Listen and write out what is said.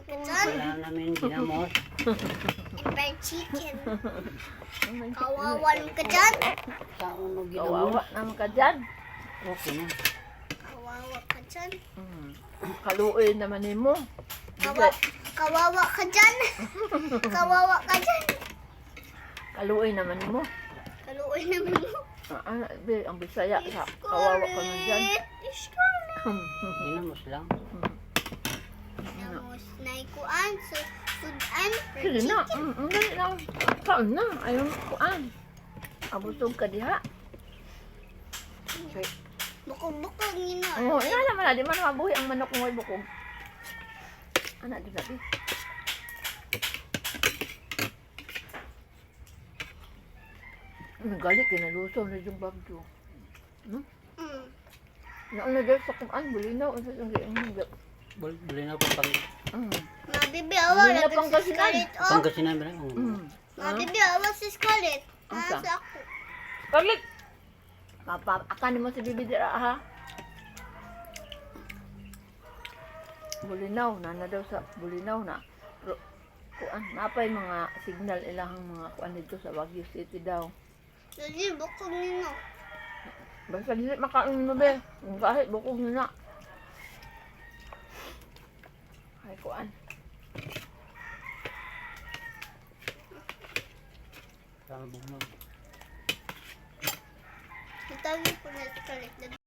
Dyan, Wala namin ginamos. fried chicken. Kawawan ka dyan. Sa uno Kawawa ginamos. naman ka dyan. Okay na. Kawawa ka dyan. Kaluoy naman ni mo. Kawawa ka dyan. Kawawa ka dyan. Kaluoy naman ni mo. Kaluoy naman mo. Ang Bisaya sa kawawa ka man dyan. Ginamos lang. Namos na ikuan. Sudan. Sige na. Dali na. Kaon na. Ayaw mo kuan. Abusog ka diha. Bukog-bukog nino. Oo, ina naman na. Di man mabuhi ang manok mo ay bukog. Anak, di sabi. Galit, kinalusaw na yung bagyo. Mm. Naan na dahil sa kumaan, bulinaw. Ano yung gayang Buli na po pang Mabibi awa. Hindi na Lagay pang sa kasinan. Scarlett. Oh. Pangasinan ba na? Mabibi awa sa Scarlett. Asa? Nasa ako. Scarlett! Akanin mo si Bibi dira, ha? Bulinaw, na daw sa bulinaw na. Pero, kuan, napay mga signal ilahang mga kuan dito sa Baguio City daw. Lagi bukog nino. Basta dili makain mo be. Kahit bukog nyo na. Ay, kuan. Sama bugnog. Itagi ko na Scarlett.